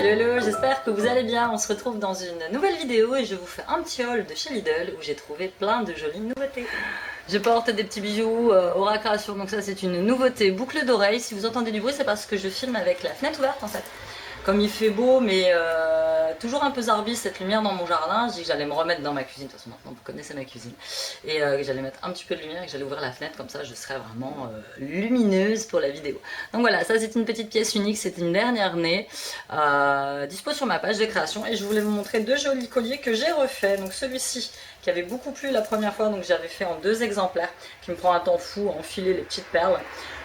Hello, j'espère que vous allez bien. On se retrouve dans une nouvelle vidéo et je vous fais un petit haul de chez Lidl où j'ai trouvé plein de jolies nouveautés. Je porte des petits bijoux Aura Création, donc ça c'est une nouveauté boucle d'oreille. Si vous entendez du bruit, c'est parce que je filme avec la fenêtre ouverte en fait. Comme il fait beau, mais toujours un peu zarbi cette lumière dans mon jardin, je dis que j'allais me remettre dans ma cuisine. De toute façon, maintenant vous connaissez ma cuisine. Et que j'allais mettre un petit peu de lumière et que j'allais ouvrir la fenêtre, comme ça je serais vraiment lumineuse pour la vidéo. Donc voilà, ça c'est une petite pièce unique, c'est une dernière née, dispo sur ma page de création. Et je voulais vous montrer deux jolis colliers que j'ai refait. Donc celui-ci qui avait beaucoup plu la première fois, donc j'avais fait en 2 exemplaires, qui me prend un temps fou à enfiler les petites perles.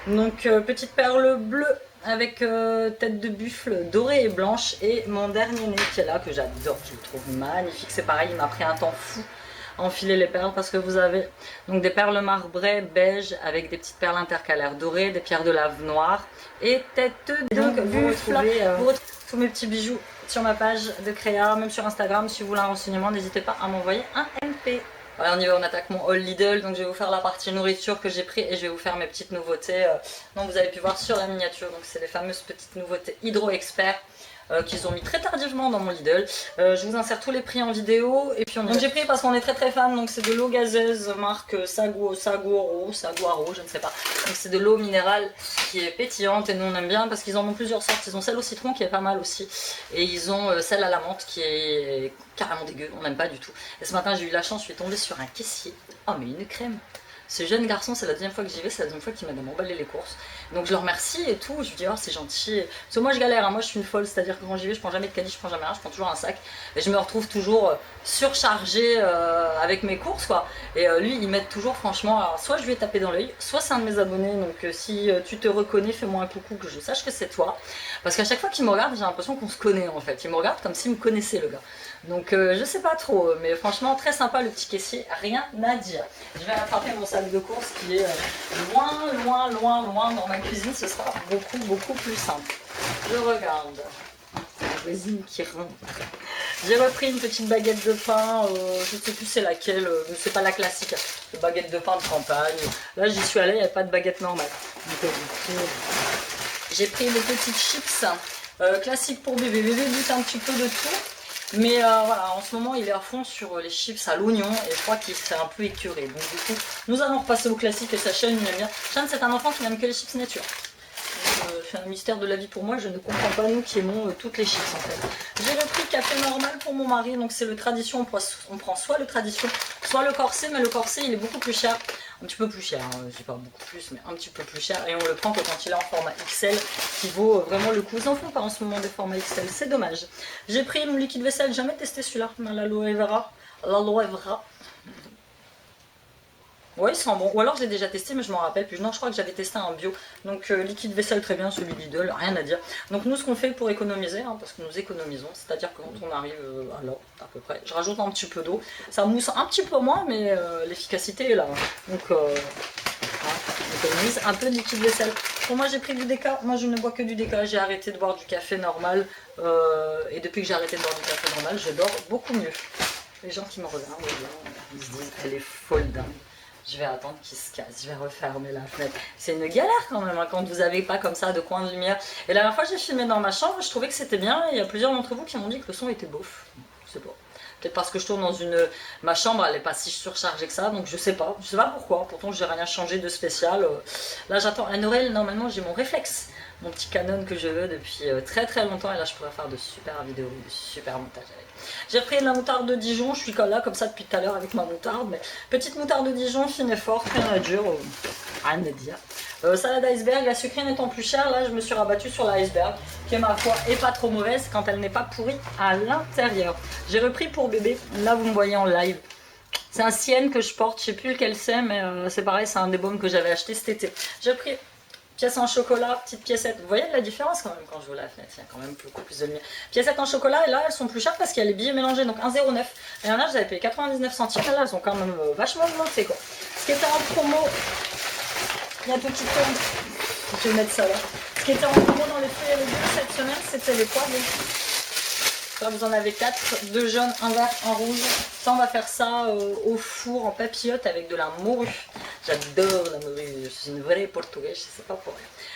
Donc petite perle bleue avec tête de buffle dorée et blanche, et mon dernier nez qui est là, que j'adore, je le trouve magnifique. C'est pareil, il m'a pris un temps fou à enfiler les perles parce que vous avez donc des perles marbrées beige avec des petites perles intercalaires dorées, des pierres de lave noires et tête de donc vous retrouvez tous mes petits bijoux sur ma page de créa, même sur Instagram. Si vous voulez un renseignement, n'hésitez pas à m'envoyer un MP. Voilà, on y va, on attaque mon haul Lidl. Donc je vais vous faire la partie nourriture que j'ai pris et je vais vous faire mes petites nouveautés dont vous avez pu voir sur la miniature. Donc c'est les fameuses petites nouveautés Hydro Expert qu'ils ont mis très tardivement dans mon Lidl. Je vous insère tous les prix en vidéo. Et puis donc j'ai pris parce qu'on est très fan, donc c'est de l'eau gazeuse marque Saguaro, je ne sais pas. Donc c'est de l'eau minérale qui est pétillante et nous on aime bien parce qu'ils en ont plusieurs sortes. Ils ont celle au citron qui est pas mal aussi, et ils ont celle à la menthe qui est carrément dégueu, on n'aime pas du tout. Et ce matin j'ai eu la chance, je suis tombée sur un caissier. Oh mais une crème! Ce jeune garçon, c'est la deuxième fois que j'y vais, c'est la deuxième fois qu'il m'a emballé les courses. Donc je le remercie et tout, je lui dis oh c'est gentil. Parce que moi je galère, hein. Moi je suis une folle, c'est-à-dire que quand j'y vais, je prends jamais de caddie, je prends jamais rien, je prends toujours un sac. Et je me retrouve toujours surchargée avec mes courses quoi. Et lui il m'aide toujours franchement, alors soit je lui ai tapé dans l'œil, soit c'est un de mes abonnés, donc si tu te reconnais, fais-moi un coucou que je sache que c'est toi. Parce qu'à chaque fois qu'il me regarde, j'ai l'impression qu'on se connaît en fait. Il me regarde comme s'il me connaissait le gars. Donc je sais pas trop, mais franchement très sympa le petit caissier, rien à dire. Je vais attraper mon sac de courses qui est loin dans ma cuisine, ce sera beaucoup plus simple. Je regarde, c'est la voisine qui rentre. J'ai repris une petite baguette de pain, je sais plus c'est laquelle, mais c'est pas la classique, la baguette de pain de campagne. Là j'y suis allée, il n'y a pas de baguette normale. J'ai pris des petites chips classiques pour bébé. Bébé goûte un petit peu de tout. Mais voilà, en ce moment il est à fond sur les chips à l'oignon et je crois qu'il serait un peu écœuré. Donc du coup, nous allons repasser au classique et sa chaîne, il aime bien. Shane, c'est un enfant qui n'aime que les chips nature. C'est un mystère de la vie pour moi, je ne comprends pas nous qui aimons toutes les chips en fait. J'ai repris café normal pour mon mari, donc c'est le tradition, on prend soit le tradition, soit le corset, mais le corset il est beaucoup plus cher. Un petit peu plus cher, hein. C'est pas beaucoup plus, mais un petit peu plus cher, et on le prend que quand il est en format XL, qui vaut vraiment le coup. Ils en font pas en ce moment des formats XL, c'est dommage. J'ai pris mon liquide vaisselle, jamais testé celui-là, l'aloe vera, ouais, il sent bon. Ou alors je l'ai déjà testé, mais je m'en rappelle plus. Non, je crois que j'avais testé un bio. Donc liquide vaisselle très bien, celui Lidl, rien à dire. Donc nous, ce qu'on fait pour économiser, hein, parce que nous économisons, c'est-à-dire que quand on arrive à là, à peu près, je rajoute un petit peu d'eau. Ça mousse un petit peu moins, mais l'efficacité est là. Donc on économise un peu de liquide vaisselle. Pour moi, j'ai pris du déca. Moi, je ne bois que du déca. J'ai arrêté de boire du café normal. Et depuis que j'ai arrêté de boire du café normal, je dors beaucoup mieux. Les gens qui me regardent, ils se disent, elle est folle dingue. Je vais attendre qu'il se casse, je vais refermer la fenêtre. C'est une galère quand même hein, quand vous n'avez pas comme ça de coin de lumière. Et la dernière fois j'ai filmé dans ma chambre, je trouvais que c'était bien. Il y a plusieurs d'entre vous qui m'ont dit que le son était beauf. Je sais pas. Peut-être parce que je tourne dans ma chambre, elle n'est pas si surchargée que ça, donc je sais pas pourquoi. Pourtant j'ai rien changé de spécial. Là j'attends à Noël, normalement j'ai mon réflexe, mon petit Canon que je veux depuis très longtemps, et là je pourrais faire de super vidéos, de super montages avec. J'ai repris de la moutarde de Dijon, je suis là comme ça depuis tout à l'heure avec ma moutarde, mais petite moutarde de Dijon, fine et forte, rien à dire, rien à dire. Salade iceberg, la sucrine étant plus chère, là je me suis rabattue sur l'iceberg, qui est ma foi est pas trop mauvaise quand elle n'est pas pourrie à l'intérieur. J'ai repris pour bébé, là vous me voyez en live. C'est un Sienne que je porte, je sais plus lequel c'est, mais c'est pareil, c'est un des baumes que j'avais acheté cet été. J'ai pris pièce en chocolat, petite piécette. Vous voyez la différence quand même quand je vois la fenêtre, il y a quand même beaucoup plus de lumière. Piécettes en chocolat, et là elles sont plus chères parce qu'il y a les billets mélangés, donc 1,09. Et là j'avais payé 99 centimes, et là elles ont quand même vachement augmenté quoi. Ce qui était en promo, il y a tout qui tourne, je vais mettre ça là. Ce qui était en promo dans les fruits et légumes cette semaine, c'était les poivres. Là vous en avez 4, 2 jaunes, 1 vert, 1 rouge. Ça on va faire ça au four en papillote avec de la morue. J'adore la morue, je suis une vraie portugaise, je sais pas pour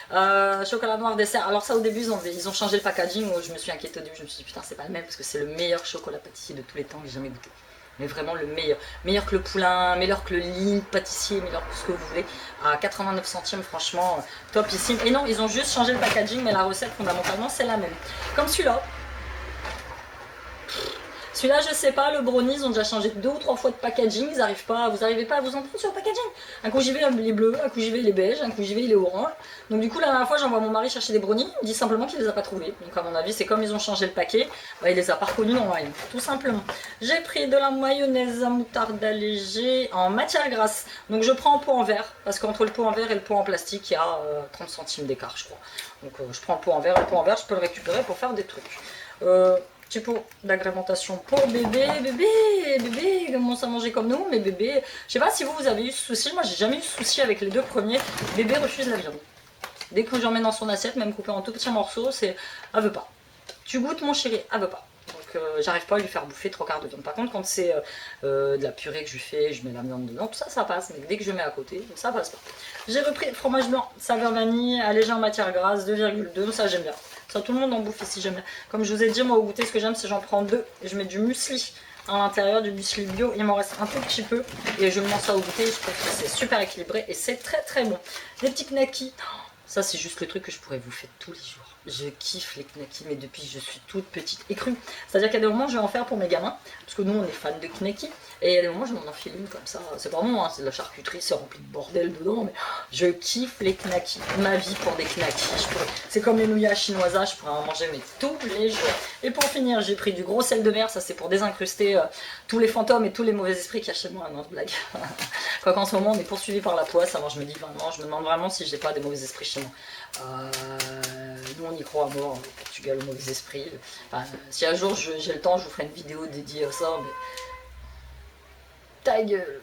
rien. Chocolat noir dessert, alors ça au début ils ont changé le packaging, je me suis inquiétée au début, je me suis dit putain c'est pas le même parce que c'est le meilleur chocolat pâtissier de tous les temps que j'ai jamais goûté. Mais vraiment le meilleur. Meilleur que le Poulain, meilleur que le Ligne pâtissier, meilleur que ce que vous voulez. À 89 centimes, franchement, topissime. Et non, ils ont juste changé le packaging, mais la recette, fondamentalement, c'est la même. Comme celui-là. Celui-là, je sais pas, le brownie, ils ont déjà changé 2 ou 3 fois de packaging. Vous n'arrivez pas à vous entendre sur le packaging. Un coup j'y vais, il est bleu, un coup j'y vais, il est beige, un coup j'y vais, il est orange. Donc du coup, la dernière fois, j'envoie mon mari chercher des brownies. Il me dit simplement qu'il les a pas trouvés. Donc à mon avis, c'est comme ils ont changé le paquet, bah, il les a pas reconnus dans Wine, tout simplement. J'ai pris de la mayonnaise à moutarde allégée en matière grasse. Donc je prends en pot en verre, parce qu'entre le pot en verre et le pot en plastique, il y a 30 centimes d'écart, je crois. Donc je prends le pot en verre, le pot en verre, je peux le récupérer pour faire des trucs. Petit pot d'agrémentation pour bébé, bébé commence à manger comme nous, mais bébé, je sais pas si vous avez eu ce souci, moi j'ai jamais eu ce souci avec les 2 premiers, bébé refuse la viande. Dès que j'en mets dans son assiette, même coupé en tout petits morceaux, c'est, elle veut pas. Tu goûtes mon chéri, elle veut pas. Donc j'arrive pas à lui faire bouffer 3/4 de viande. Par contre quand c'est de la purée que je lui fais, je mets la viande dedans, tout ça, ça passe, mais dès que je mets à côté, ça passe pas. J'ai repris fromage blanc, saveur vanille, allégé en matière grasse, 2,2, ça j'aime bien. Ça, tout le monde en bouffe ici, j'aime bien. Comme je vous ai dit, moi au goûter, ce que j'aime, c'est j'en prends 2 et je mets du muesli à l'intérieur, du muesli bio. Il m'en reste un tout petit peu et je me lance ça au goûter. Je trouve que c'est super équilibré et c'est très très bon. Des petits knackis, ça c'est juste le truc que je pourrais bouffer tous les jours. Je kiffe les knackis, mais depuis que je suis toute petite et crue. C'est-à-dire qu'à des moments, je vais en faire pour mes gamins, parce que nous, on est fans de knackis. Et à des moments, je m'en enfile une comme ça. C'est pas bon, hein, c'est de la charcuterie, c'est rempli de bordel dedans, mais je kiffe les knackis. Ma vie pour des knackis. C'est comme les nouilles chinoises, je pourrais en manger mais tous les jours. Et pour finir, j'ai pris du gros sel de mer, ça c'est pour désincruster tous les fantômes et tous les mauvais esprits qu'il y a chez moi. Non, blague. Quoi qu'en ce moment, on est poursuivi par la poisse, alors je me dis vraiment, je me demande vraiment si j'ai pas des mauvais esprits chez moi. Nous on y croit à mort au Portugal, aux mauvais esprits. Enfin, si un jour j'ai le temps, je vous ferai une vidéo dédiée à ça, mais ta gueule,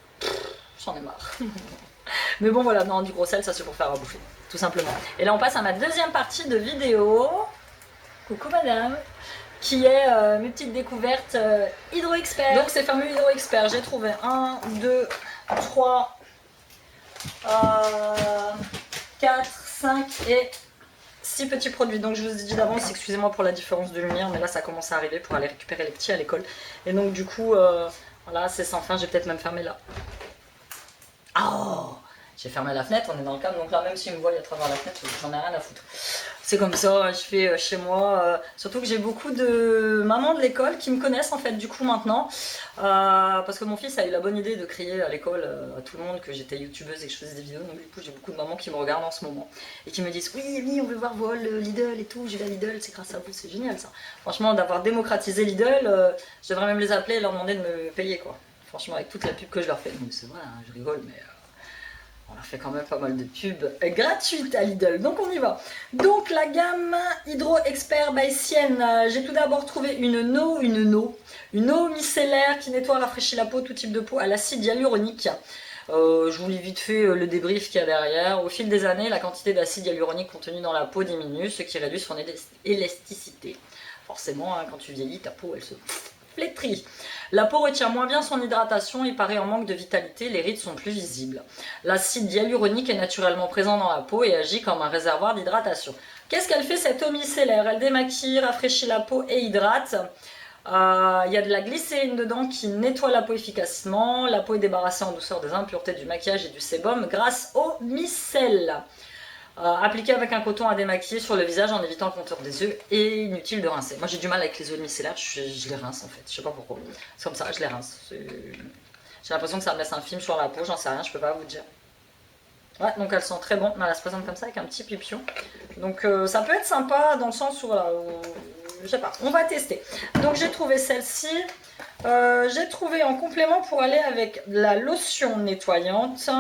j'en ai marre. Mais bon voilà, non, du gros sel, ça c'est pour faire à bouffer, tout simplement. Et là on passe à ma deuxième partie de vidéo. Coucou madame, qui est mes petites découvertes Hydro Expert. Donc ces fameux Hydro Expert, j'ai trouvé 1, 2, 3, 4, 5 et 6 petits produits. Donc je vous ai dit d'avance, excusez-moi pour la différence de lumière, mais là ça commence à arriver pour aller récupérer les petits à l'école. Et donc du coup, voilà, c'est sans fin, j'ai peut-être même fermé là. Oh, j'ai fermé la fenêtre, on est dans le cadre, donc là même s'ils me voient à travers la fenêtre, j'en ai rien à foutre. C'est comme ça, je fais chez moi, surtout que j'ai beaucoup de mamans de l'école qui me connaissent en fait du coup maintenant, parce que mon fils a eu la bonne idée de crier à l'école à tout le monde que j'étais youtubeuse et que je faisais des vidéos, donc du coup j'ai beaucoup de mamans qui me regardent en ce moment et qui me disent oui on veut voir Vol, Lidl et tout, j'ai la Lidl, c'est grâce à vous, c'est génial ça. Franchement d'avoir démocratisé Lidl, je devrais même les appeler et leur demander de me payer quoi. Franchement avec toute la pub que je leur fais, donc c'est vrai, hein, je rigole mais... on a fait quand même pas mal de pubs gratuites à Lidl, donc on y va. Donc la gamme Hydro Expert by Sienne, j'ai tout d'abord trouvé une eau micellaire qui nettoie, rafraîchit la peau, tout type de peau à l'acide hyaluronique. Je vous lis vite fait le débrief qu'il y a derrière. Au fil des années, la quantité d'acide hyaluronique contenu dans la peau diminue, ce qui réduit son élasticité. Forcément, hein, quand tu vieillis, ta peau elle se flétrit. La peau retient moins bien son hydratation et paraît en manque de vitalité, les rides sont plus visibles. L'acide hyaluronique est naturellement présent dans la peau et agit comme un réservoir d'hydratation. Qu'est-ce qu'elle fait cette eau micellaire? Elle démaquille, rafraîchit la peau et hydrate. Il y a de la glycérine dedans qui nettoie la peau efficacement. La peau est débarrassée en douceur des impuretés du maquillage et du sébum grâce au micelle. Appliqué avec un coton à démaquiller sur le visage en évitant le contour des yeux et inutile de rincer. Moi j'ai du mal avec les huiles micellaires, je les rince en fait, je sais pas pourquoi. C'est comme ça, je les rince. J'ai l'impression que ça me laisse un film sur la peau, j'en sais rien, je peux pas vous dire. Ouais, donc elles sont très bonnes, elle se présente comme ça avec un petit pipion. Donc ça peut être sympa dans le sens où, voilà, je sais pas, on va tester. Donc j'ai trouvé celle-ci, j'ai trouvé en complément pour aller avec la lotion nettoyante.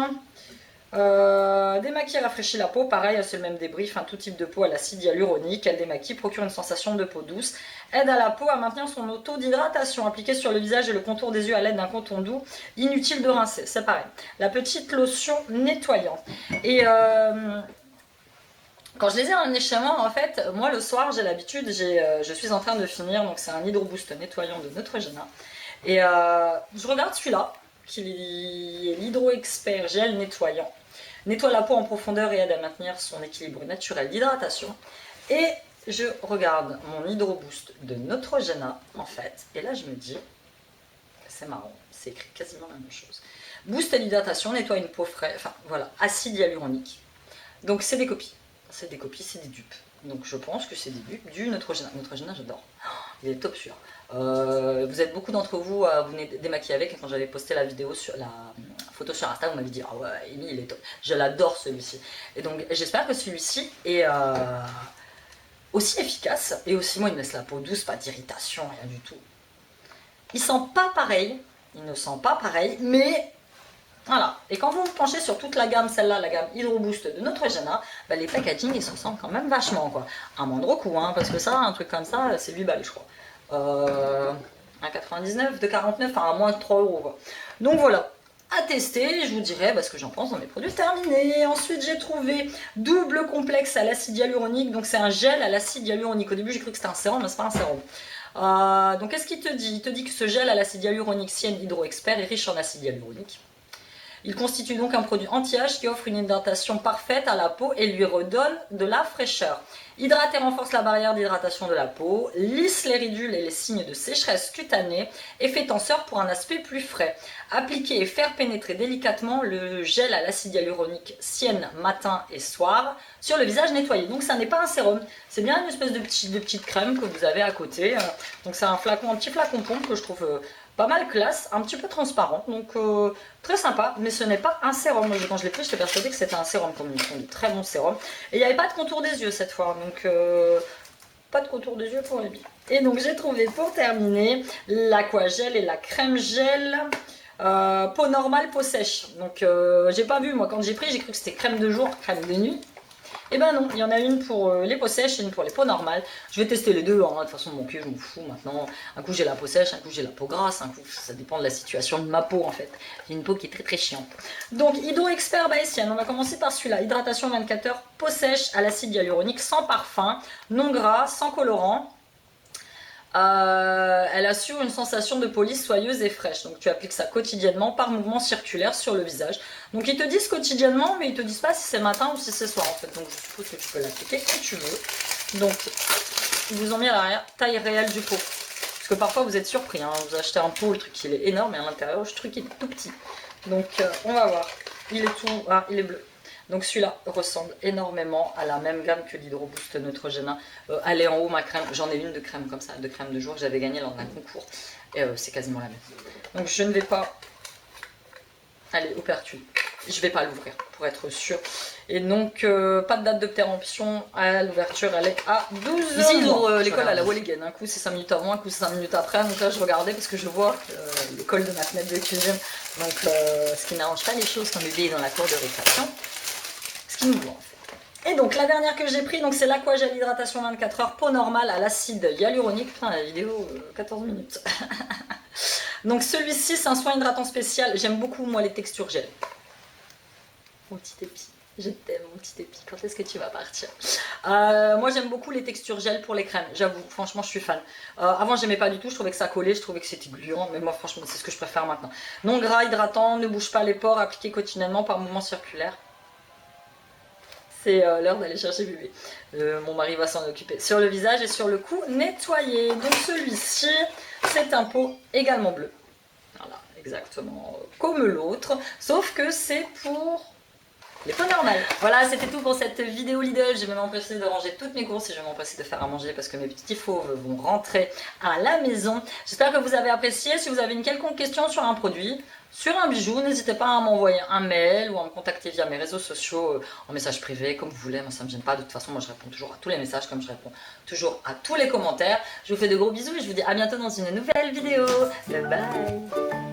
Démaquille, rafraîchit la peau, pareil c'est le même débrief, tout type de peau à l'acide hyaluronique, elle démaquille, procure une sensation de peau douce, aide à la peau à maintenir son taux d'hydratation, appliquée sur le visage et le contour des yeux à l'aide d'un coton doux, inutile de rincer, c'est pareil. La petite lotion nettoyante. Et quand je les ai ramenés chez moi, en fait, moi le soir j'ai l'habitude, je suis en train de finir, donc c'est un Hydro Boost nettoyant de Neutrogena, et je regarde celui-là. qui est l'Hydro Expert Gel Nettoyant. Nettoie la peau en profondeur et aide à maintenir son équilibre naturel d'hydratation. Et je regarde mon Hydro Boost de Neutrogena, en fait. Et là, je me dis, c'est marrant, c'est écrit quasiment la même chose. Boost à l'hydratation, nettoie une peau fraîche, enfin voilà, acide hyaluronique. Donc c'est des copies, c'est des dupes. Donc je pense que c'est des dupes du Neutrogena. Neutrogena, j'adore. Il est top sûr. Vous êtes beaucoup d'entre vous à vous démaquiller avec. Et quand j'avais posté la vidéo sur la photo sur Insta, vous m'avez dit ah ouais, Amy, il est top. Je l'adore celui-ci. Et donc j'espère que celui-ci est aussi efficace et aussi moi il me laisse la peau douce, pas d'irritation, rien du tout. Il sent pas pareil, il ne sent pas pareil, mais voilà. Et quand vous vous penchez sur toute la gamme, celle-là, la gamme Hydro Boost de Neutrogena, bah, les packaging ils se ressemblent quand même vachement quoi. À moindre coût, hein, parce que ça, un truc comme ça, c'est 8 balles je crois. 1,99, 2,49, enfin à moins de 3 euros quoi. Donc voilà, à tester, je vous dirai ce que j'en pense dans mes produits terminés. Ensuite j'ai trouvé double complexe à l'acide hyaluronique, donc c'est un gel à l'acide hyaluronique. Au début j'ai cru que c'était un sérum, mais c'est pas un sérum. Donc qu'est-ce qu'il te dit? Il te dit que ce gel à l'acide hyaluronique Cien Hydro Expert est riche en acide hyaluronique. Il constitue donc un produit anti-âge qui offre une hydratation parfaite à la peau et lui redonne de la fraîcheur. Hydrate et renforce la barrière d'hydratation de la peau, lisse les ridules et les signes de sécheresse cutanée et fait tenseur pour un aspect plus frais. Appliquer et faire pénétrer délicatement le gel à l'acide hyaluronique Cien matin et soir sur le visage nettoyé. Donc ça n'est pas un sérum, c'est bien une espèce de petite crème que vous avez à côté. Donc c'est un petit flacon pompe que je trouve pas mal classe, un petit peu transparent, donc très sympa, mais ce n'est pas un sérum. Moi, quand je l'ai pris, j'étais persuadée que c'était un sérum, comme ils font de très bons sérums. Et il n'y avait pas de contour des yeux cette fois, donc pas de contour des yeux pour les billes. Et donc j'ai trouvé pour terminer l'aquagel et la crème gel. Peau normale, peau sèche. Donc j'ai pas vu, moi quand j'ai pris, j'ai cru que c'était crème de jour, crème de nuit. Et ben non, il y en a une pour les peaux sèches et une pour les peaux normales. Je vais tester les deux, hein. De toute façon mon pied je m'en fous maintenant. Un coup j'ai la peau sèche, un coup j'ai la peau grasse, un coup ça dépend de la situation de ma peau en fait. J'ai une peau qui est très très chiante. Donc Hydro Expert by Cien, on va commencer par celui-là. Hydratation 24 heures, peau sèche à l'acide hyaluronique, sans parfum, non gras, sans colorant. Elle assure une sensation de police soyeuse et fraîche. Donc tu appliques ça quotidiennement par mouvement circulaire sur le visage. Donc ils te disent quotidiennement, mais ils te disent pas si c'est matin ou si c'est soir en fait. Donc je suppose que tu peux l'appliquer quand tu veux. Donc ils vous ont mis à l'arrière taille réelle du pot. Parce que parfois vous êtes surpris, hein. Vous achetez un pot, le truc il est énorme et à l'intérieur le truc il est tout petit. Donc on va voir. Il est tout, il est bleu. Donc celui-là ressemble énormément à la même gamme que l'Hydro Boost Neutrogena. Elle est en haut ma crème, j'en ai une de crème comme ça, de crème de jour que j'avais gagnée lors d'un concours. Et c'est quasiment la même. Donc je ne vais pas aller au pertu. Je vais pas l'ouvrir pour être sûr. Et donc pas de date de péremption à l'ouverture, elle est à 12h. Ici ils ouvrent l'école à la Walligen. Un coup c'est 5 minutes avant, un coup c'est 5 minutes après. Donc là je regardais parce que je vois l'école de ma fenêtre de cuisine. Donc ce qui n'arrange pas les choses quand bébé est dans la cour de récréation. Ce qui nous voit en fait. Et donc la dernière que j'ai pris, c'est l'Aquagel Hydratation 24 heures, peau normale à l'acide hyaluronique. Putain la vidéo 14 minutes. Donc celui-ci c'est un soin hydratant spécial. J'aime beaucoup moi les textures gel. Mon petit épi, je t'aime mon petit épi, quand est-ce que tu vas partir? Moi j'aime beaucoup les textures gel pour les crèmes, j'avoue, franchement je suis fan. Avant j'aimais pas du tout, je trouvais que ça collait, je trouvais que c'était gluant, mais moi franchement c'est ce que je préfère maintenant. Non gras, hydratant, ne bouge pas les pores, appliqué quotidiennement par mouvement circulaire. C'est l'heure d'aller chercher bébé. Mon mari va s'en occuper. Sur le visage et sur le cou, nettoyer. Donc celui-ci, c'est un pot également bleu. Voilà, exactement comme l'autre. Sauf que c'est pour les peaux normales. Voilà, c'était tout pour cette vidéo Lidl. Je vais m'empresser de ranger toutes mes courses et je vais m'empresser de faire à manger parce que mes petits fauves vont rentrer à la maison. J'espère que vous avez apprécié. Si vous avez une quelconque question sur un produit, sur un bijou, n'hésitez pas à m'envoyer un mail ou à me contacter via mes réseaux sociaux en message privé, comme vous voulez. Moi, ça ne me gêne pas. De toute façon, moi, je réponds toujours à tous les messages comme je réponds toujours à tous les commentaires. Je vous fais de gros bisous et je vous dis à bientôt dans une nouvelle vidéo. Bye bye.